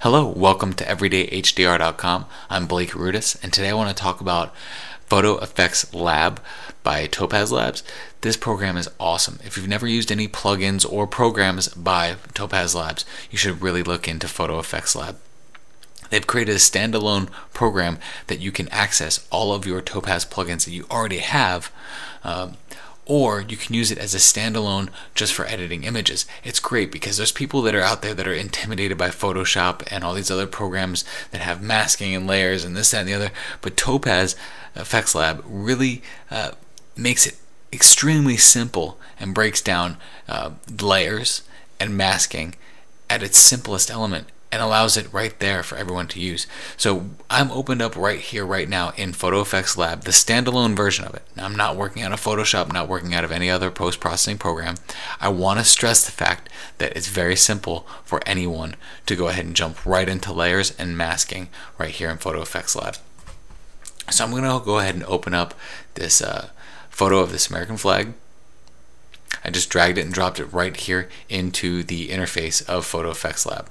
Hello, welcome to everydayhdr.com. I'm Blake Rudis, and today I want to talk about photoFXlab by Topaz Labs. This program is awesome. If you've never used any plugins or programs by Topaz Labs, you should really look into photoFXlab. They've created a standalone program that you can access all of your Topaz plugins that you already have, or you can use it as a standalone just for editing images. It's great because there's people that are out there that are intimidated by Photoshop and all these other programs that have masking and layers and this, that, and the other. But Topaz FXlab really makes it extremely simple and breaks down layers and masking at its simplest element, and allows it right there for everyone to use. So I'm opened up right here, right now in photoFXlab, the standalone version of it. Now, I'm not working out of Photoshop, not working out of any other post-processing program. I want to stress the fact that it's very simple for anyone to go ahead and jump right into layers and masking right here in photoFXlab. So I'm going to go ahead and open up this photo of this American flag. I just dragged it and dropped it right here into the interface of photoFXlab.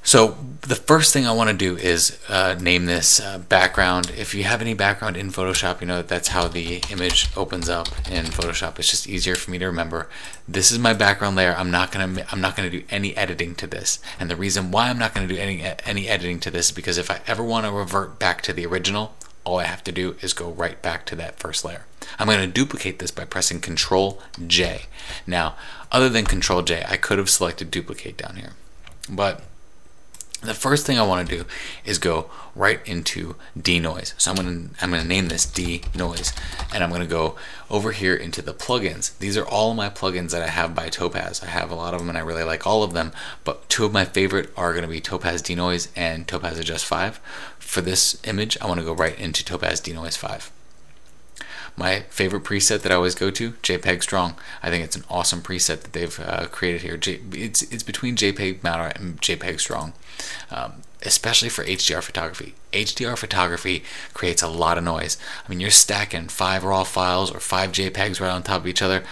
So the first thing I want to do is name this background. If you have any background in Photoshop, you know that that's how the image opens up in Photoshop. It's just easier for me to remember. This is my background layer. I'm not gonna do any editing to this. And the reason why I'm not gonna do any editing to this is because if I ever want to revert back to the original, all I have to do is go right back to that first layer. I'm going to duplicate this by pressing Control J. Now, other than Control J, I could have selected duplicate down here, but the first thing I want to do is go right into denoise. So I'm going to name this denoise, and I'm going to go over here into the plugins. These are all my plugins that I have by Topaz. I have a lot of them and I really like all of them, but two of my favorite are going to be Topaz Denoise and Topaz Adjust 5. For this image, I want to go right into Topaz Denoise 5. My favorite preset that I always go to, JPEG Strong. I think it's an awesome preset that they've created here. It's between JPEG Matter and JPEG Strong, especially for HDR photography. HDR photography creates a lot of noise. I mean, you're stacking 5 raw files or 5 JPEGs right on top of each other.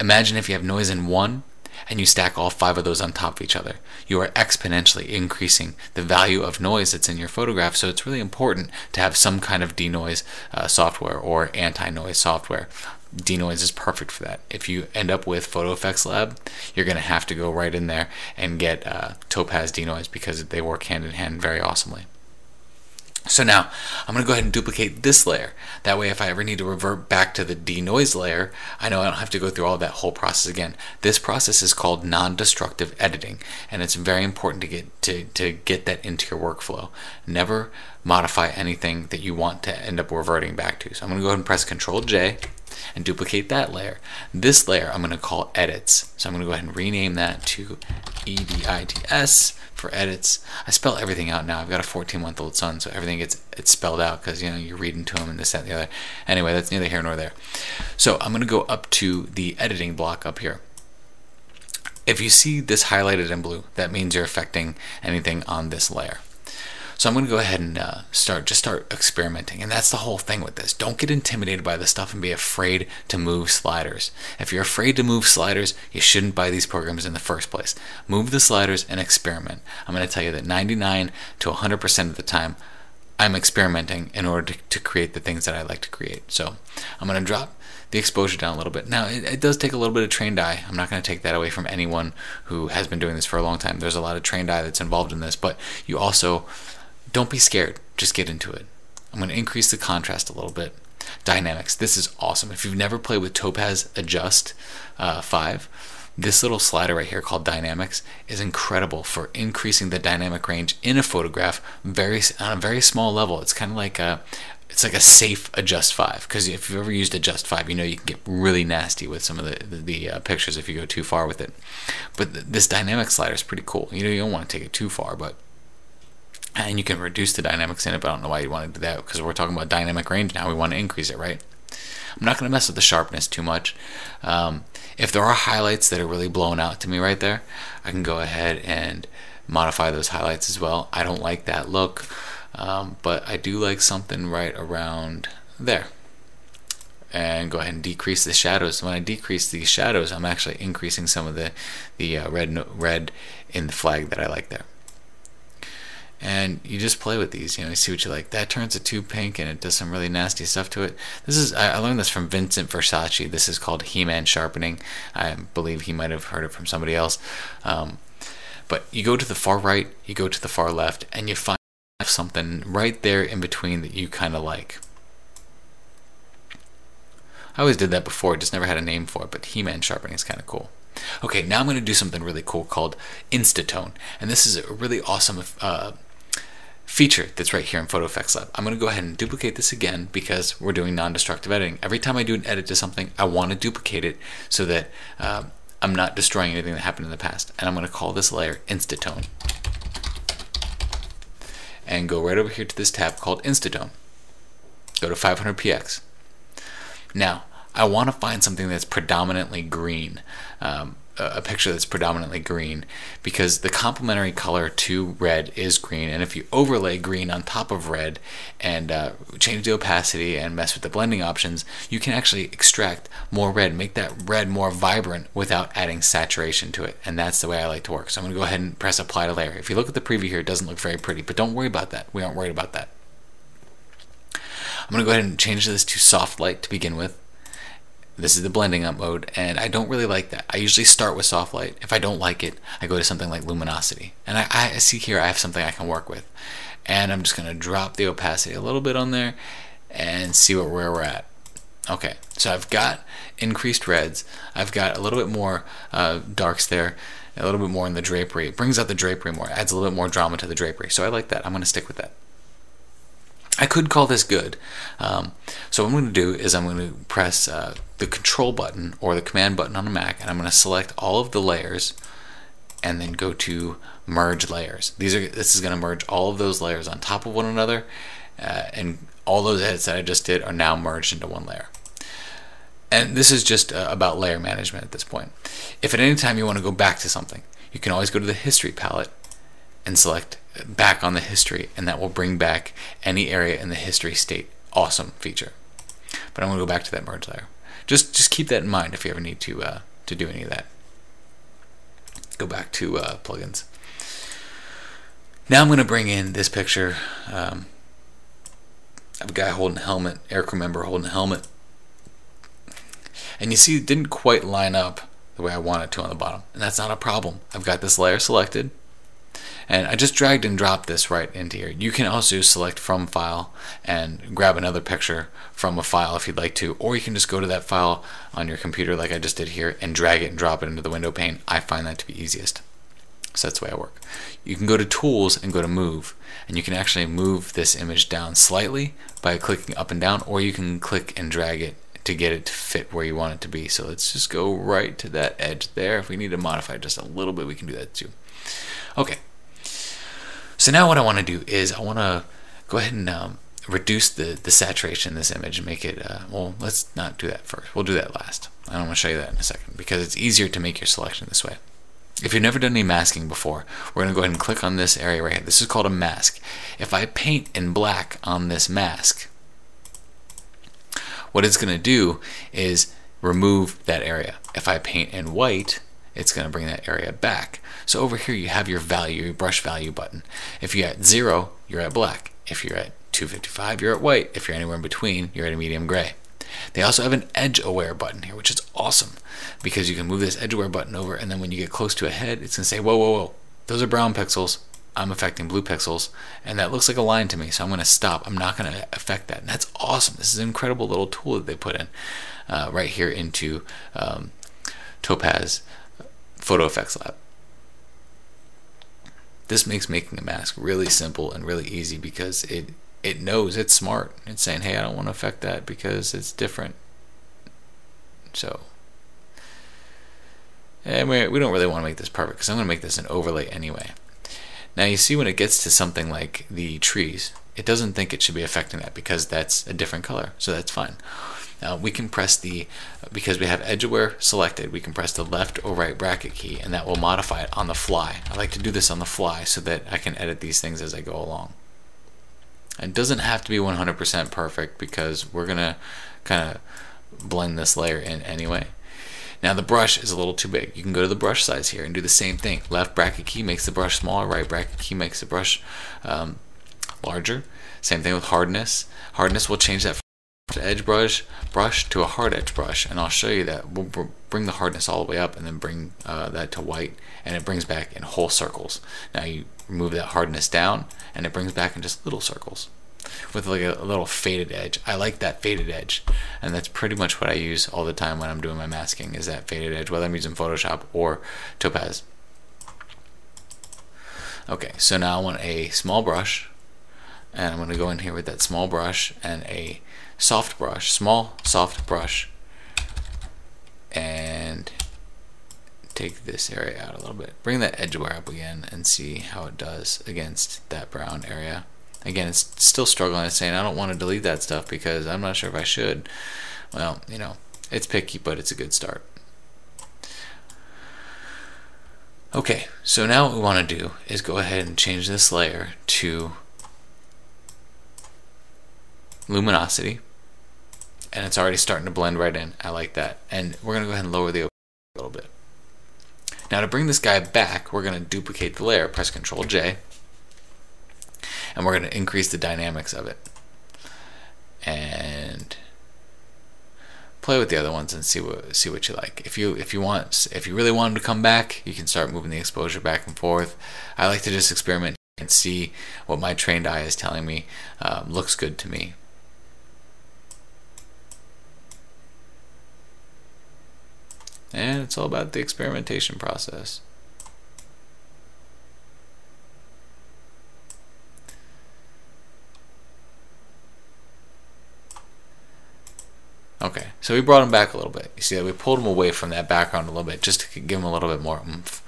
Imagine if you have noise in one and you stack all 5 of those on top of each other. You are exponentially increasing the value of noise that's in your photograph, so it's really important to have some kind of denoise software or anti-noise software. Denoise is perfect for that. If you end up with photoFXlab, you're going to have to go right in there and get Topaz Denoise because they work hand in hand very awesomely. So now I'm going to go ahead and duplicate this layer. That way, if I ever need to revert back to the denoise layer, I know I don't have to go through all that whole process again. This process is called non-destructive editing, and it's very important to get that into your workflow. Never modify anything that you want to end up reverting back to. So I'm going to go ahead and press Control J and duplicate that layer. This layer I'm going to call edits. So I'm going to go ahead and rename that to EDITS for edits. I spell everything out now. I've got a 14-month-old son, so everything it's spelled out because you're reading to him and this, that, and the other. Anyway, that's neither here nor there. So I'm going to go up to the editing block up here. If you see this highlighted in blue, that means you're affecting anything on this layer. So I'm going to go ahead and start experimenting, and that's the whole thing with this. Don't get intimidated by this stuff and be afraid to move sliders. If you're afraid to move sliders, you shouldn't buy these programs in the first place. Move the sliders and experiment. I'm going to tell you that 99 to 100% of the time, I'm experimenting in order to create the things that I like to create. So I'm going to drop the exposure down a little bit. Now, it does take a little bit of trained eye. I'm not going to take that away from anyone who has been doing this for a long time. There's a lot of trained eye that's involved in this, but you also don't be scared. Just get into it. I'm going to increase the contrast a little bit. Dynamics. This is awesome. If you've never played with Topaz Adjust 5, this little slider right here called Dynamics is incredible for increasing the dynamic range in a photograph on a very small level. It's kind of like a safe Adjust 5, because if you've ever used Adjust 5, you know you can get really nasty with some of the pictures if you go too far with it. But this dynamic slider is pretty cool. You don't want to take it too far, and you can reduce the dynamics in it, but I don't know why you want to do that, because we're talking about dynamic range now. We want to increase it, right? I'm not going to mess with the sharpness too much. If there are highlights that are really blown out to me right there, I can go ahead and modify those highlights as well. I don't like that look, but I do like something right around there. And go ahead and decrease the shadows. When I decrease these shadows, I'm actually increasing some of the red in the flag that I like there. and you just play with these. You see what you like. That turns it too pink and it does some really nasty stuff to it. This is, I learned this from Vincent Versace. This is called He-Man sharpening. I believe he might have heard it from somebody else. But you go to the far right, you go to the far left, and you find something right there in between that you kind of like. I always did that before, just never had a name for it, but He-Man sharpening is kind of cool. Okay, now I'm going to do something really cool called Instantone, and this is a really awesome feature that's right here in photoFXlab. I'm going to go ahead and duplicate this again because we're doing non-destructive editing. Every time I do an edit to something, I want to duplicate it so that I'm not destroying anything that happened in the past. And I'm going to call this layer Instantone. And go right over here to this tab called Instantone. Go to 500px. Now, I want to find something that's predominantly green, a picture that's predominantly green, because the complementary color to red is green, and if you overlay green on top of red and change the opacity and mess with the blending options, you can actually extract more red, make that red more vibrant without adding saturation to it, and that's the way I like to work. So I'm going to go ahead and press apply to layer. If you look at the preview here, it doesn't look very pretty, but don't worry about that. We aren't worried about that. I'm going to go ahead and change this to soft light to begin with. This is the blending up mode, and I don't really like that. I usually start with soft light. If I don't like it, I go to something like luminosity. And I see here I have something I can work with. And I'm just going to drop the opacity a little bit on there and see where we're at. Okay, so I've got increased reds. I've got a little bit more darks there, a little bit more in the drapery. It brings out the drapery more, adds a little bit more drama to the drapery. So I like that. I'm going to stick with that. I could call this good. So what I'm going to do is I'm going to press the control button or the command button on a Mac, and I'm going to select all of the layers and then go to merge layers. This is going to merge all of those layers on top of one another, and all those edits that I just did are now merged into one layer. And this is just about layer management at this point. If at any time you want to go back to something, you can always go to the history palette and select back on the history, and that will bring back any area in the history state. Awesome feature. But I'm going to go back to that merge layer. Just keep that in mind if you ever need to do any of that. Go back to plugins. Now I'm going to bring in this picture. I have a guy holding a helmet, aircrew member holding a helmet, and you see it didn't quite line up the way I want it to on the bottom, and that's not a problem. I've got this layer selected, and I just dragged and dropped this right into here. You can also select from file and grab another picture from a file if you'd like to, or you can just go to that file on your computer like I just did here and drag it and drop it into the window pane. I find that to be easiest. So that's the way I work. You can go to tools and go to move, and you can actually move this image down slightly by clicking up and down, or you can click and drag it to get it to fit where you want it to be. So let's just go right to that edge there. If we need to modify it just a little bit, we can do that too. Okay. So now what I want to do is I want to go ahead and reduce the saturation in this image and make it, well, let's not do that first. We'll do that last. I want to show you that in a second because it's easier to make your selection this way. If you've never done any masking before, we're going to go ahead and click on this area right here. This is called a mask. If I paint in black on this mask, what it's going to do is remove that area. If I paint in white, it's going to bring that area back. So over here you have your value, your brush value button. If you're at 0, you're at black. If you're at 255, you're at white. If you're anywhere in between, you're at a medium gray. They also have an edge aware button here, which is awesome because you can move this edge aware button over, and then when you get close to a head, it's going to say, whoa, whoa, whoa, those are brown pixels. I'm affecting blue pixels, and that looks like a line to me, so I'm going to stop. I'm not going to affect that, and that's awesome. This is an incredible little tool that they put in right here into Topaz photoFXlab. This makes making a mask really simple and really easy because it knows, it's smart. It's saying, hey, I don't want to affect that because it's different. So, and we don't really want to make this perfect because I'm going to make this an overlay anyway. Now you see when it gets to something like the trees, it doesn't think it should be affecting that because that's a different color, so that's fine. We can press because we have edge aware selected, we can press the left or right bracket key and that will modify it on the fly. I like to do this on the fly so that I can edit these things as I go along. It doesn't have to be 100% perfect because we're going to kind of blend this layer in anyway. Now the brush is a little too big. You can go to the brush size here and do the same thing. Left bracket key makes the brush smaller, right bracket key makes the brush larger. Same thing with hardness. Hardness will change that from edge brush to a hard edge brush, and I'll show you that. We'll bring the hardness all the way up and then bring that to white, and it brings back in whole circles. Now you remove that hardness down and it brings back in just little circles with like a little faded edge. I like that faded edge, and that's pretty much what I use all the time when I'm doing my masking, is that faded edge, whether I'm using Photoshop or Topaz. Okay, so now I want a small brush, and I'm going to go in here with that small brush and a soft brush, small soft brush, and take this area out a little bit. Bring that edge wear up again and see how it does against that brown area. Again, it's still struggling. It's saying I don't want to delete that stuff because I'm not sure if I should. Well, you know, it's picky, but it's a good start. Okay, so now what we want to do is go ahead and change this layer to luminosity, and it's already starting to blend right in. I like that. And we're going to go ahead and lower the opacity a little bit. Now to bring this guy back, we're going to duplicate the layer, press Ctrl J, and we're going to increase the dynamics of it. And play with the other ones and see what you like. If you really want them to come back, you can start moving the exposure back and forth. I like to just experiment and see what my trained eye is telling me looks good to me. And it's all about the experimentation process. Okay, so we brought him back a little bit. You see that we pulled him away from that background a little bit just to give him a little bit more oomph.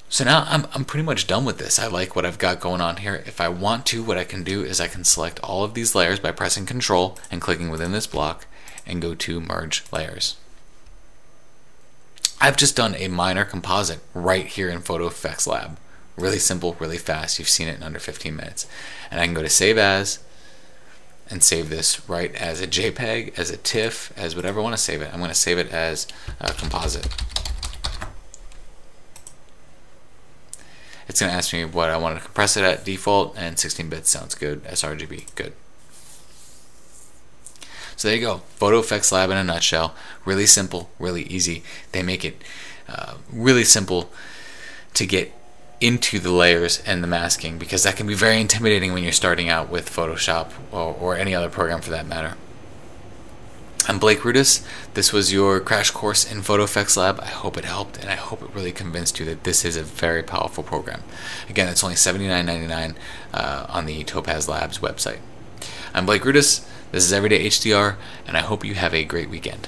So now I'm pretty much done with this. I like what I've got going on here. If I want to, what I can do is I can select all of these layers by pressing Control and clicking within this block and go to Merge Layers. I've just done a minor composite right here in photoFXlab. Really simple, really fast. You've seen it in under 15 minutes. And I can go to Save As and save this right as a JPEG, as a TIFF, as whatever I want to save it. I'm going to save it as a composite. It's going to ask me what I want to compress it at default, and 16 bits sounds good. sRGB, good. So there you go, photoFXlab in a nutshell. Really simple, really easy. They make it really simple to get into the layers and the masking, because that can be very intimidating when you're starting out with Photoshop or any other program for that matter. I'm Blake Rudis. This was your crash course in photoFXlab. I hope it helped, and I hope it really convinced you that this is a very powerful program. Again, it's only $79.99 on the Topaz Labs website. I'm Blake Rudis. This is Everyday HDR, and I hope you have a great weekend.